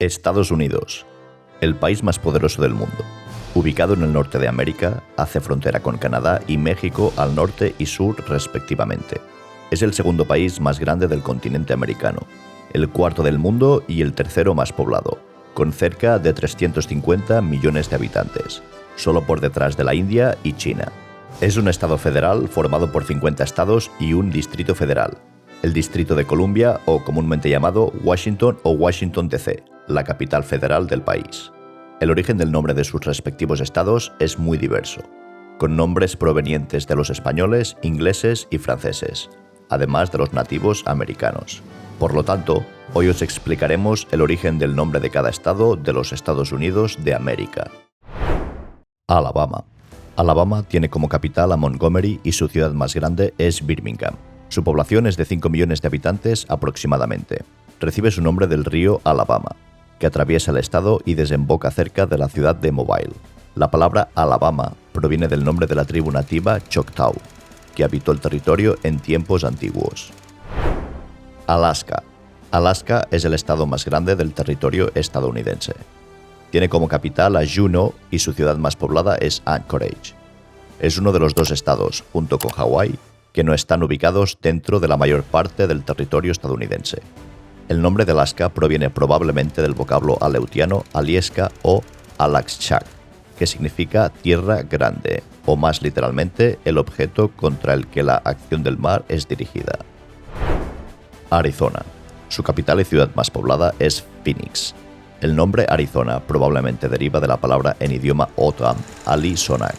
Estados Unidos, el país más poderoso del mundo. Ubicado en el norte de América, hace frontera con Canadá y México al norte y sur respectivamente. Es el segundo país más grande del continente americano, el cuarto del mundo y el tercero más poblado, con cerca de 350 millones de habitantes, solo por detrás de la India y China. Es un estado federal formado por 50 estados y un distrito federal, el Distrito de Columbia, o comúnmente llamado Washington o Washington DC, la capital federal del país. El origen del nombre de sus respectivos estados es muy diverso, con nombres provenientes de los españoles, ingleses y franceses, además de los nativos americanos. Por lo tanto, hoy os explicaremos el origen del nombre de cada estado de los Estados Unidos de América. Alabama. Alabama tiene como capital a Montgomery y su ciudad más grande es Birmingham. Su población es de 5 millones de habitantes aproximadamente. Recibe su nombre del río Alabama, que atraviesa el estado y desemboca cerca de la ciudad de Mobile. La palabra Alabama proviene del nombre de la tribu nativa Choctaw, que habitó el territorio en tiempos antiguos. Alaska. Alaska es el estado más grande del territorio estadounidense. Tiene como capital a Juneau y su ciudad más poblada es Anchorage. Es uno de los dos estados, junto con Hawái, que no están ubicados dentro de la mayor parte del territorio estadounidense. El nombre de Alaska proviene probablemente del vocablo aleutiano Alieska o Alaskchak, que significa tierra grande, o más literalmente, el objeto contra el que la acción del mar es dirigida. Arizona. Su capital y ciudad más poblada es Phoenix. El nombre Arizona probablemente deriva de la palabra en idioma Otham, Ali-Sonak,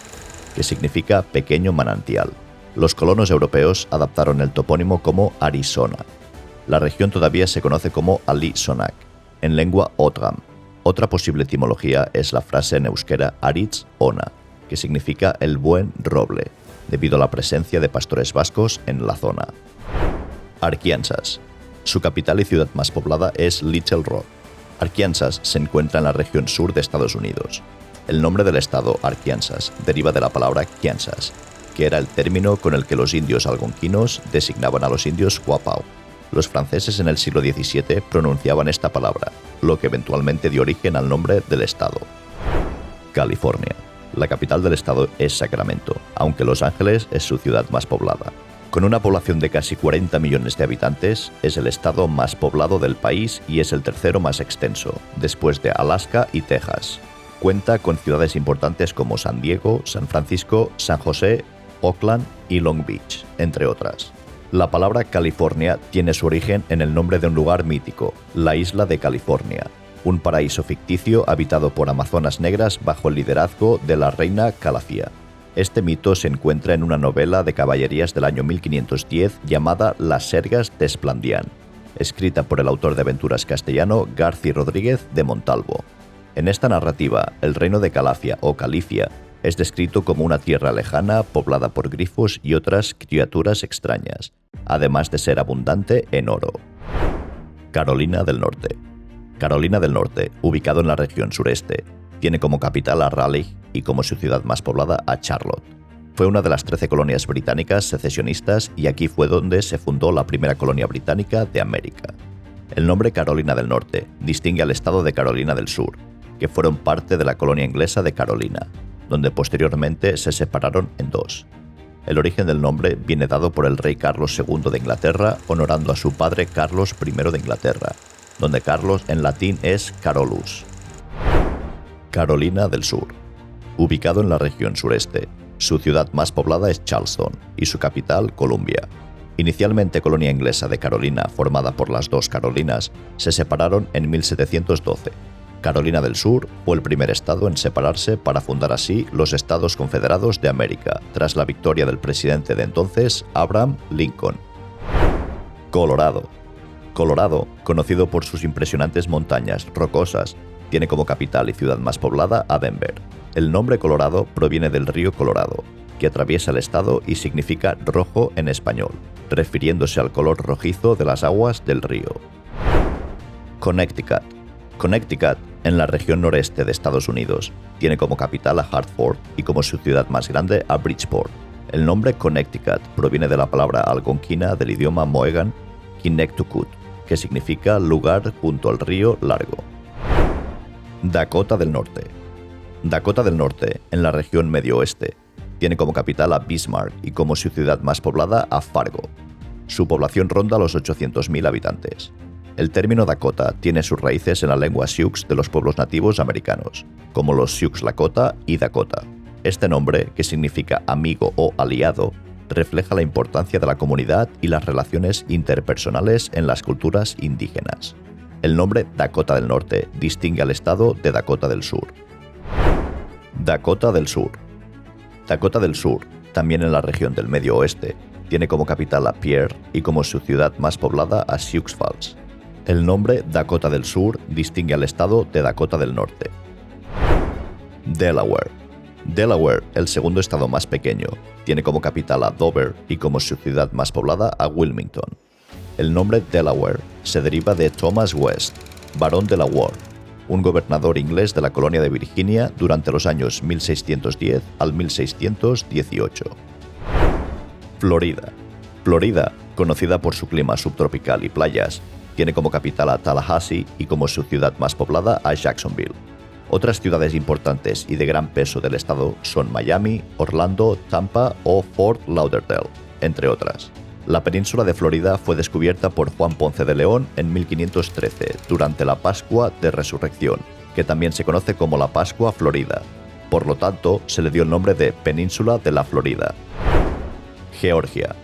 que significa pequeño manantial. Los colonos europeos adaptaron el topónimo como Arizona. La región todavía se conoce como Ali-Sonak, en lengua Otham. Otra posible etimología es la frase en euskera Aritz Ona, que significa el buen roble, debido a la presencia de pastores vascos en la zona. Arkansas. Su capital y ciudad más poblada es Little Rock. Arkansas se encuentra en la región sur de Estados Unidos. El nombre del estado Arkansas deriva de la palabra Kansas, que era el término con el que los indios algonquinos designaban a los indios Quapaw. Los franceses en el siglo XVII pronunciaban esta palabra, lo que eventualmente dio origen al nombre del estado. California. La capital del estado es Sacramento, aunque Los Ángeles es su ciudad más poblada. Con una población de casi 40 millones de habitantes, es el estado más poblado del país y es el tercero más extenso, después de Alaska y Texas. Cuenta con ciudades importantes como San Diego, San Francisco, San José, Oakland y Long Beach, entre otras. La palabra California tiene su origen en el nombre de un lugar mítico, la isla de California, un paraíso ficticio habitado por amazonas negras bajo el liderazgo de la reina Calafia. Este mito se encuentra en una novela de caballerías del año 1510 llamada Las Sergas de Esplandián, escrita por el autor de aventuras castellano Garci Rodríguez de Montalvo. En esta narrativa, el reino de Calafia o Califia es descrito como una tierra lejana poblada por grifos y otras criaturas extrañas, además de ser abundante en oro. Carolina del Norte. Carolina del Norte, ubicado en la región sureste, tiene como capital a Raleigh y como su ciudad más poblada a Charlotte. Fue una de las 13 colonias británicas secesionistas y aquí fue donde se fundó la primera colonia británica de América. El nombre Carolina del Norte distingue al estado de Carolina del Sur, que fueron parte de la colonia inglesa de Carolina, donde posteriormente se separaron en dos. El origen del nombre viene dado por el rey Carlos II de Inglaterra, honorando a su padre Carlos I de Inglaterra, donde Carlos en latín es Carolus. Carolina del Sur. Ubicado en la región sureste, su ciudad más poblada es Charleston y su capital Columbia. Inicialmente colonia inglesa de Carolina formada por las dos Carolinas, se separaron en 1712. Carolina del Sur fue el primer estado en separarse para fundar así los Estados Confederados de América, tras la victoria del presidente de entonces, Abraham Lincoln. Colorado. Colorado, conocido por sus impresionantes montañas rocosas, tiene como capital y ciudad más poblada a Denver. El nombre Colorado proviene del río Colorado, que atraviesa el estado y significa rojo en español, refiriéndose al color rojizo de las aguas del río. Connecticut. Connecticut, en la región noreste de Estados Unidos, tiene como capital a Hartford y como su ciudad más grande a Bridgeport. El nombre Connecticut proviene de la palabra algonquina del idioma Mohegan, Kinnectucut, que significa lugar junto al río largo. Dakota del Norte. Dakota del Norte, en la región medio oeste, tiene como capital a Bismarck y como su ciudad más poblada a Fargo. Su población ronda los 800.000 habitantes. El término Dakota tiene sus raíces en la lengua Sioux de los pueblos nativos americanos, como los Sioux Lakota y Dakota. Este nombre, que significa amigo o aliado, refleja la importancia de la comunidad y las relaciones interpersonales en las culturas indígenas. El nombre Dakota del Norte distingue al estado de Dakota del Sur. Dakota del Sur. Dakota del Sur, también en la región del Medio Oeste, tiene como capital a Pierre y como su ciudad más poblada a Sioux Falls. El nombre Dakota del Sur distingue al estado de Dakota del Norte. Delaware. Delaware, el segundo estado más pequeño, tiene como capital a Dover y como su ciudad más poblada a Wilmington. El nombre Delaware se deriva de Thomas West, barón de la Ward, un gobernador inglés de la colonia de Virginia durante los años 1610 al 1618. Florida. Florida, conocida por su clima subtropical y playas, tiene como capital a Tallahassee y como su ciudad más poblada a Jacksonville. Otras ciudades importantes y de gran peso del estado son Miami, Orlando, Tampa o Fort Lauderdale, entre otras. La península de Florida fue descubierta por Juan Ponce de León en 1513, durante la Pascua de Resurrección, que también se conoce como la Pascua Florida. Por lo tanto, se le dio el nombre de Península de la Florida. Georgia.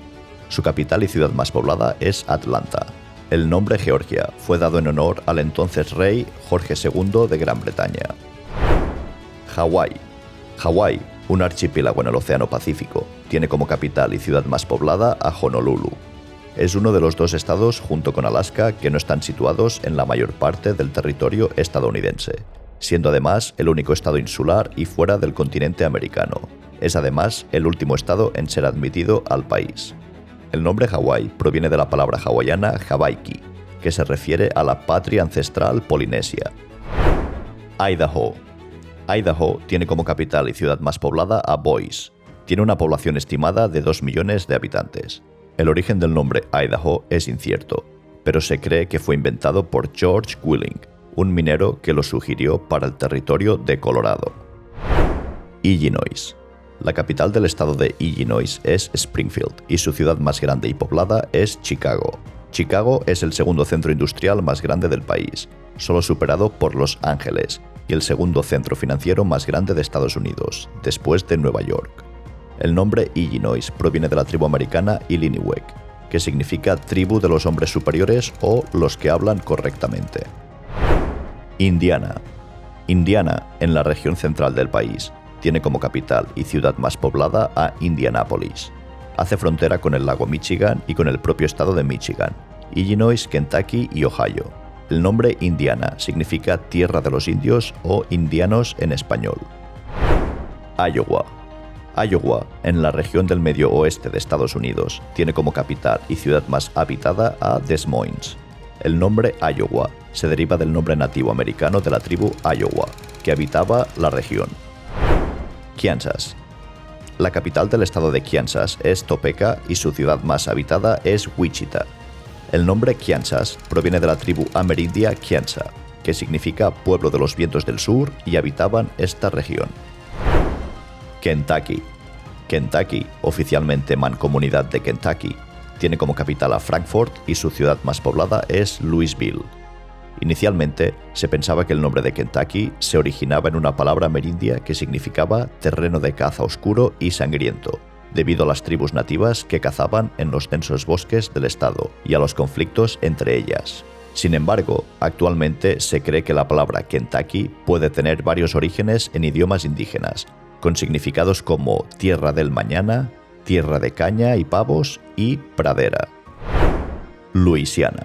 Su capital y ciudad más poblada es Atlanta. El nombre Georgia fue dado en honor al entonces rey Jorge II de Gran Bretaña. Hawái. Hawái, un archipiélago en el Océano Pacífico, tiene como capital y ciudad más poblada a Honolulu. Es uno de los dos estados, junto con Alaska, que no están situados en la mayor parte del territorio estadounidense, siendo además el único estado insular y fuera del continente americano. Es además el último estado en ser admitido al país. El nombre Hawái proviene de la palabra hawaiana Hawaiki, que se refiere a la patria ancestral polinesia. Idaho. Idaho tiene como capital y ciudad más poblada a Boise. Tiene una población estimada de 2 millones de habitantes. El origen del nombre Idaho es incierto, pero se cree que fue inventado por George Willing, un minero que lo sugirió para el territorio de Colorado. Illinois. La capital del estado de Illinois es Springfield y su ciudad más grande y poblada es Chicago. Chicago es el segundo centro industrial más grande del país, solo superado por Los Ángeles, y el segundo centro financiero más grande de Estados Unidos, después de Nueva York. El nombre Illinois proviene de la tribu americana Illiniwek, que significa tribu de los hombres superiores o los que hablan correctamente. Indiana. Indiana, en la región central del país, tiene como capital y ciudad más poblada a Indianápolis. Hace frontera con el lago Michigan y con el propio estado de Michigan, Illinois, Kentucky y Ohio. El nombre Indiana significa tierra de los indios o indianos en español. Iowa. Iowa, en la región del medio oeste de Estados Unidos, tiene como capital y ciudad más habitada a Des Moines. El nombre Iowa se deriva del nombre nativo americano de la tribu Iowa, que habitaba la región. Kansas. La capital del estado de Kansas es Topeka y su ciudad más habitada es Wichita. El nombre Kansas proviene de la tribu amerindia Kiansa, que significa pueblo de los vientos del sur, y habitaban esta región. Kentucky. Kentucky, oficialmente Mancomunidad de Kentucky, tiene como capital a Frankfort y su ciudad más poblada es Louisville. Inicialmente, se pensaba que el nombre de Kentucky se originaba en una palabra amerindia que significaba terreno de caza oscuro y sangriento, debido a las tribus nativas que cazaban en los densos bosques del estado y a los conflictos entre ellas. Sin embargo, actualmente se cree que la palabra Kentucky puede tener varios orígenes en idiomas indígenas, con significados como tierra del mañana, tierra de caña y pavos y pradera. Luisiana.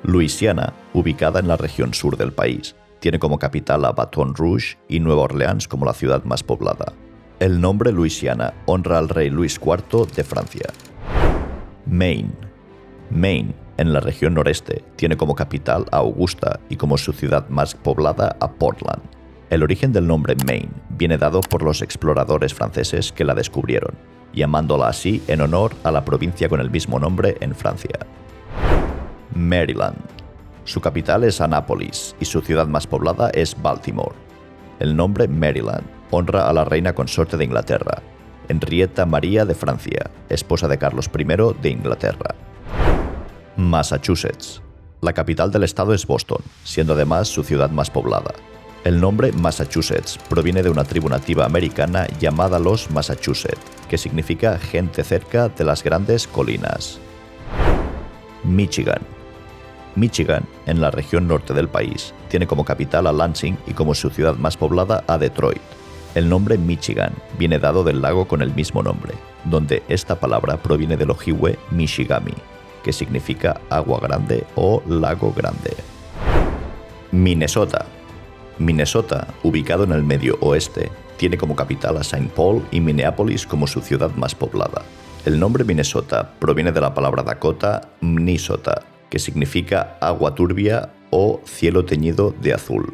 Luisiana, ubicada en la región sur del país, tiene como capital a Baton Rouge y Nueva Orleans como la ciudad más poblada. El nombre Luisiana honra al rey Luis IV de Francia. Maine. Maine, en la región noreste, tiene como capital a Augusta y como su ciudad más poblada a Portland. El origen del nombre Maine viene dado por los exploradores franceses que la descubrieron, llamándola así en honor a la provincia con el mismo nombre en Francia. Maryland. Su capital es Annapolis y su ciudad más poblada es Baltimore. El nombre Maryland honra a la reina consorte de Inglaterra, Henrietta María de Francia, esposa de Carlos I de Inglaterra. Massachusetts. La capital del estado es Boston, siendo además su ciudad más poblada. El nombre Massachusetts proviene de una tribu nativa americana llamada los Massachusetts, que significa gente cerca de las grandes colinas. Michigan. Michigan, en la región norte del país, tiene como capital a Lansing y como su ciudad más poblada a Detroit. El nombre Michigan viene dado del lago con el mismo nombre, donde esta palabra proviene del ojibwe Michigami, que significa agua grande o lago grande. Minnesota. Minnesota, ubicado en el medio oeste, tiene como capital a Saint Paul y Minneapolis como su ciudad más poblada. El nombre Minnesota proviene de la palabra Dakota Mnisota, que significa agua turbia o cielo teñido de azul.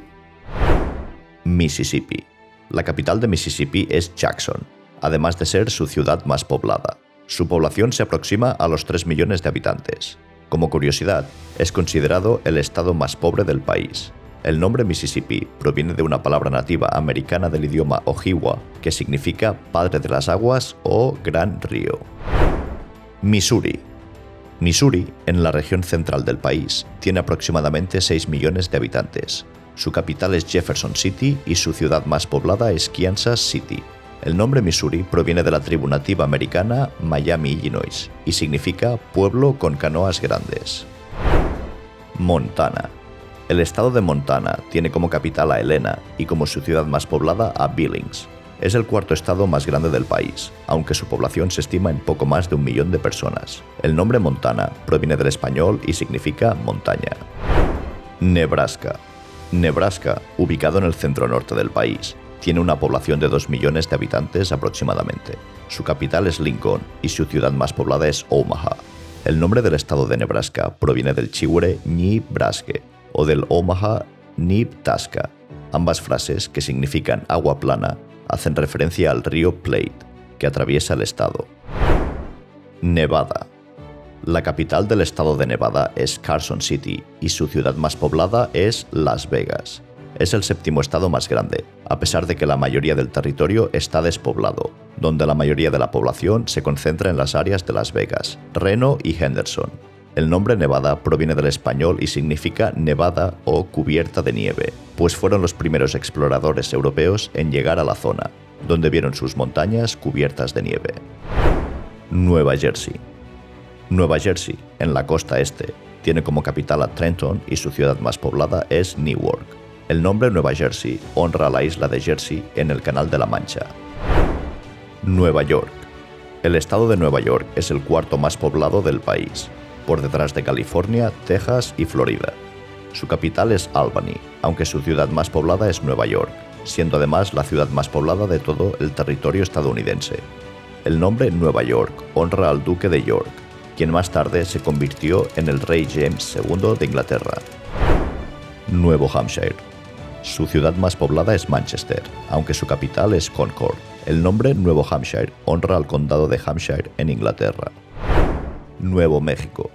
Mississippi. La capital de Mississippi es Jackson, además de ser su ciudad más poblada. Su población se aproxima a los 3 millones de habitantes. Como curiosidad, es considerado el estado más pobre del país. El nombre Mississippi proviene de una palabra nativa americana del idioma ojibwa que significa padre de las aguas o gran río. Missouri. Missouri, en la región central del país, tiene aproximadamente 6 millones de habitantes. Su capital es Jefferson City y su ciudad más poblada es Kansas City. El nombre Missouri proviene de la tribu nativa americana Miami, Illinois, y significa pueblo con canoas grandes. Montana. El estado de Montana tiene como capital a Helena y como su ciudad más poblada a Billings. Es el cuarto estado más grande del país, aunque su población se estima en poco más de 1 millón de personas. El nombre Montana proviene del español y significa montaña. Nebraska. Nebraska, ubicado en el centro norte del país, tiene una población de 2 millones de habitantes aproximadamente. Su capital es Lincoln y su ciudad más poblada es Omaha. El nombre del estado de Nebraska proviene del chiwere Ñi-Brasque o del Omaha Nibtasca. Ambas frases, que significan agua plana, hacen referencia al río Platte, que atraviesa el estado. Nevada. La capital del estado de Nevada es Carson City y su ciudad más poblada es Las Vegas. Es el 7º estado más grande, a pesar de que la mayoría del territorio está despoblado, donde la mayoría de la población se concentra en las áreas de Las Vegas, Reno y Henderson. El nombre Nevada proviene del español y significa nevada o cubierta de nieve, pues fueron los primeros exploradores europeos en llegar a la zona, donde vieron sus montañas cubiertas de nieve. Nueva Jersey. Nueva Jersey, en la costa este, tiene como capital a Trenton y su ciudad más poblada es Newark. El nombre Nueva Jersey honra a la isla de Jersey en el Canal de la Mancha. Nueva York. El estado de Nueva York es el cuarto más poblado del país, por detrás de California, Texas y Florida. Su capital es Albany, aunque su ciudad más poblada es Nueva York, siendo además la ciudad más poblada de todo el territorio estadounidense. El nombre Nueva York honra al duque de York, quien más tarde se convirtió en el rey James II de Inglaterra. Nuevo Hampshire. Su ciudad más poblada es Manchester, aunque su capital es Concord. El nombre Nuevo Hampshire honra al condado de Hampshire en Inglaterra. Nuevo México.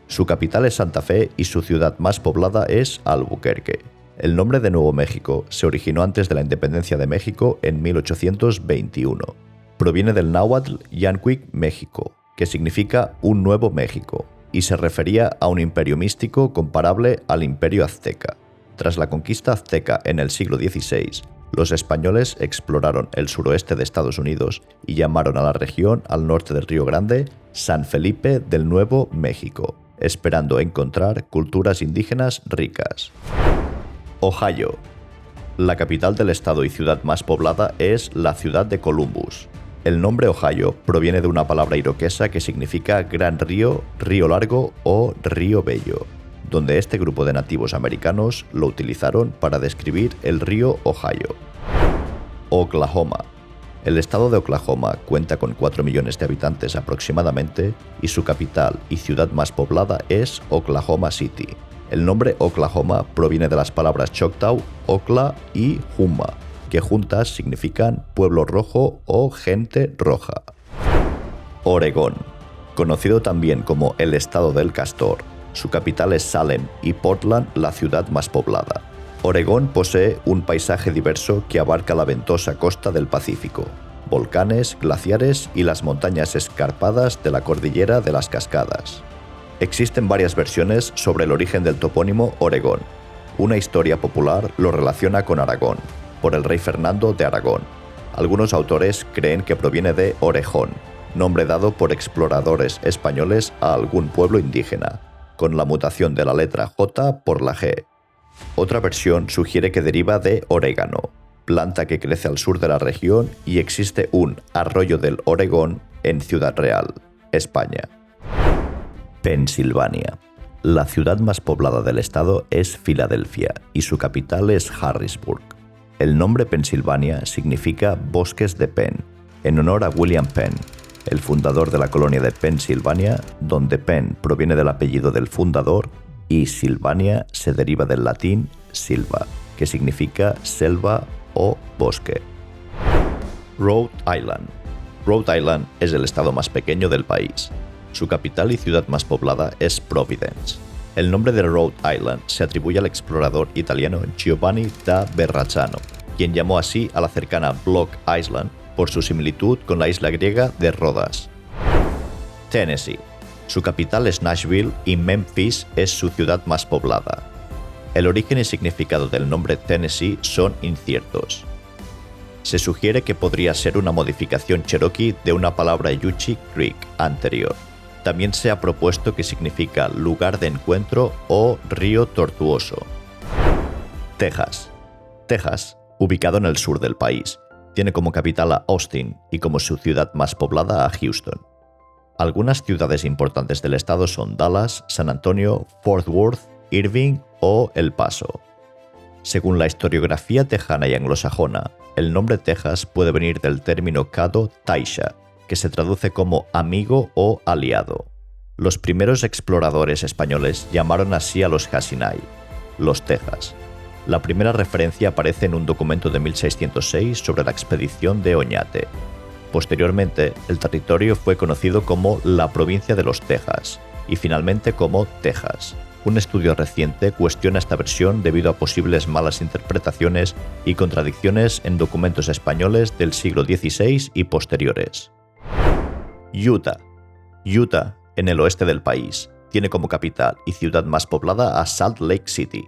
Su capital es Santa Fe y su ciudad más poblada es Albuquerque. El nombre de Nuevo México se originó antes de la independencia de México en 1821. Proviene del náhuatl Yancuic, México, que significa un nuevo México, y se refería a un imperio místico comparable al imperio azteca. Tras la conquista azteca en el siglo XVI, los españoles exploraron el suroeste de Estados Unidos y llamaron a la región al norte del Río Grande San Felipe del Nuevo México, esperando encontrar culturas indígenas ricas. Ohio. La capital del estado y ciudad más poblada es la ciudad de Columbus. El nombre Ohio proviene de una palabra iroquesa que significa gran río, río largo o río bello, donde este grupo de nativos americanos lo utilizaron para describir el río Ohio. Oklahoma. El estado de Oklahoma cuenta con 4 millones de habitantes aproximadamente y su capital y ciudad más poblada es Oklahoma City. El nombre Oklahoma proviene de las palabras Choctaw, Okla y Humma, que juntas significan pueblo rojo o gente roja. Oregón. Conocido también como el estado del castor, Su capital es Salem y Portland la ciudad más poblada. Oregón posee un paisaje diverso que abarca la ventosa costa del Pacífico, volcanes, glaciares y las montañas escarpadas de la cordillera de las Cascadas. Existen varias versiones sobre el origen del topónimo Oregón. Una historia popular lo relaciona con Aragón, por el rey Fernando de Aragón. Algunos autores creen que proviene de Orejón, nombre dado por exploradores españoles a algún pueblo indígena, con la mutación de la letra J por la G. Otra versión sugiere que deriva de orégano, planta que crece al sur de la región y existe un arroyo del Oregón en Ciudad Real, España. Pensilvania. La ciudad más poblada del estado es Filadelfia y su capital es Harrisburg. El nombre Pensilvania significa bosques de Penn, en honor a William Penn, el fundador de la colonia de Pensilvania, donde Penn proviene del apellido del fundador y Silvania se deriva del latín silva, que significa selva o bosque. Rhode Island. Rhode Island es el estado más pequeño del país. Su capital y ciudad más poblada es Providence. El nombre de Rhode Island se atribuye al explorador italiano Giovanni da Verrazzano, quien llamó así a la cercana Block Island por su similitud con la isla griega de Rodas. Tennessee. Su capital es Nashville y Memphis es su ciudad más poblada. El origen y significado del nombre Tennessee son inciertos. Se sugiere que podría ser una modificación cherokee de una palabra Yuchi Creek anterior. También se ha propuesto que significa lugar de encuentro o río tortuoso. Texas. Texas, ubicado en el sur del país, tiene como capital a Austin y como su ciudad más poblada a Houston. Algunas ciudades importantes del estado son Dallas, San Antonio, Fort Worth, Irving o El Paso. Según la historiografía tejana y anglosajona, el nombre Texas puede venir del término caddo taisha, que se traduce como amigo o aliado. Los primeros exploradores españoles llamaron así a los Hasinai, los Texas. La primera referencia aparece en un documento de 1606 sobre la expedición de Oñate. Posteriormente, el territorio fue conocido como la provincia de los Texas y finalmente como Texas. Un estudio reciente cuestiona esta versión debido a posibles malas interpretaciones y contradicciones en documentos españoles del siglo XVI y posteriores. Utah. Utah, en el oeste del país, tiene como capital y ciudad más poblada a Salt Lake City.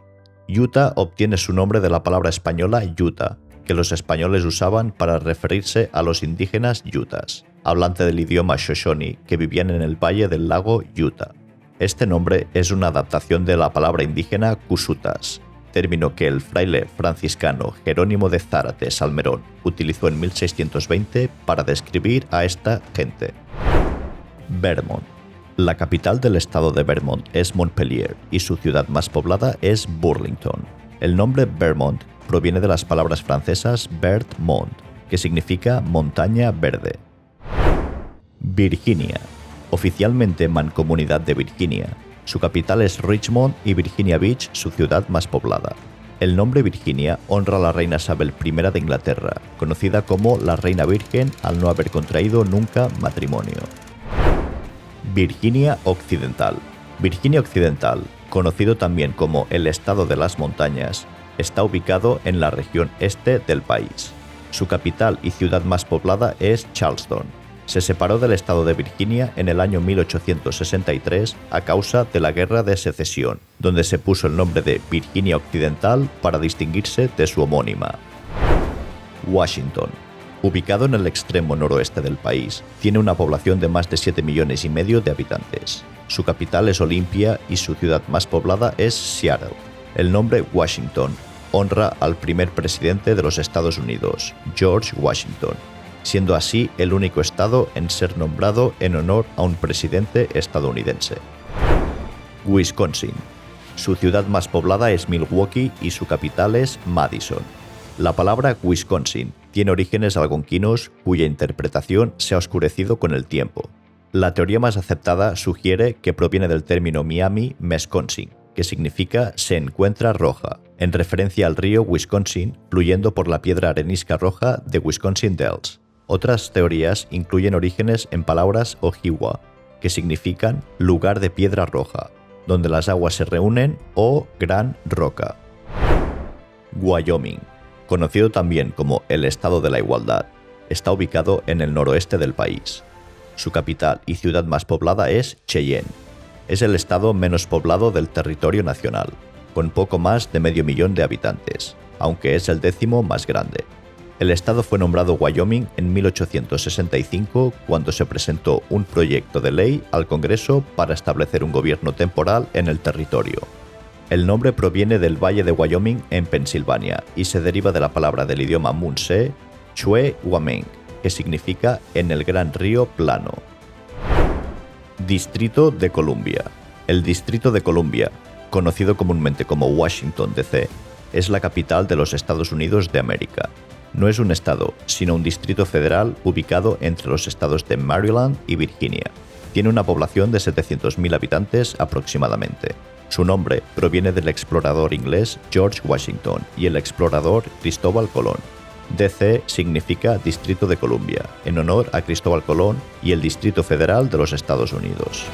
Utah obtiene su nombre de la palabra española Utah, que los españoles usaban para referirse a los indígenas Utahs, hablantes del idioma Shoshone que vivían en el valle del lago Utah. Este nombre es una adaptación de la palabra indígena Cusutas, término que el fraile franciscano Jerónimo de Zárate Salmerón utilizó en 1620 para describir a esta gente. Vermont. La capital del estado de Vermont es Montpelier y su ciudad más poblada es Burlington. El nombre Vermont proviene de las palabras francesas Vert Mont, que significa montaña verde. Virginia. Oficialmente Mancomunidad de Virginia. Su capital es Richmond y Virginia Beach su ciudad más poblada. El nombre Virginia honra a la reina Isabel I de Inglaterra, conocida como la Reina Virgen al no haber contraído nunca matrimonio. Virginia Occidental. Virginia Occidental, conocido también como el Estado de las Montañas, está ubicado en la región este del país. Su capital y ciudad más poblada es Charleston. Se separó del estado de Virginia en el año 1863 a causa de la Guerra de Secesión, donde se puso el nombre de Virginia Occidental para distinguirse de su homónima. Washington. Ubicado en el extremo noroeste del país, tiene una población de más de 7,5 millones de habitantes. Su capital es Olympia y su ciudad más poblada es Seattle. El nombre Washington honra al primer presidente de los Estados Unidos, George Washington, siendo así el único estado en ser nombrado en honor a un presidente estadounidense. Wisconsin. Su ciudad más poblada es Milwaukee y su capital es Madison. La palabra Wisconsin tiene orígenes algonquinos cuya interpretación se ha oscurecido con el tiempo. La teoría más aceptada sugiere que proviene del término Miami, Mesconsin, que significa se encuentra roja, en referencia al río Wisconsin fluyendo por la piedra arenisca roja de Wisconsin Dells. Otras teorías incluyen orígenes en palabras Ojibwa, que significan lugar de piedra roja, donde las aguas se reúnen o Gran Roca. Wyoming, conocido también como el Estado de la Igualdad, está ubicado en el noroeste del país. Su capital y ciudad más poblada es Cheyenne. Es el estado menos poblado del territorio nacional, con poco más de 500.000 de habitantes, aunque es el 10º más grande. El estado fue nombrado Wyoming en 1865 cuando se presentó un proyecto de ley al Congreso para establecer un gobierno temporal en el territorio. El nombre proviene del Valle de Wyoming en Pensilvania y se deriva de la palabra del idioma Munsee, Chwe-Wameng, que significa en el Gran Río Plano. Distrito de Columbia. El Distrito de Columbia, conocido comúnmente como Washington, D.C., es la capital de los Estados Unidos de América. No es un estado, sino un distrito federal ubicado entre los estados de Maryland y Virginia. Tiene una población de 700.000 habitantes aproximadamente. Su nombre proviene del explorador inglés George Washington y el explorador Cristóbal Colón. D.C. significa Distrito de Columbia, en honor a Cristóbal Colón y el Distrito Federal de los Estados Unidos.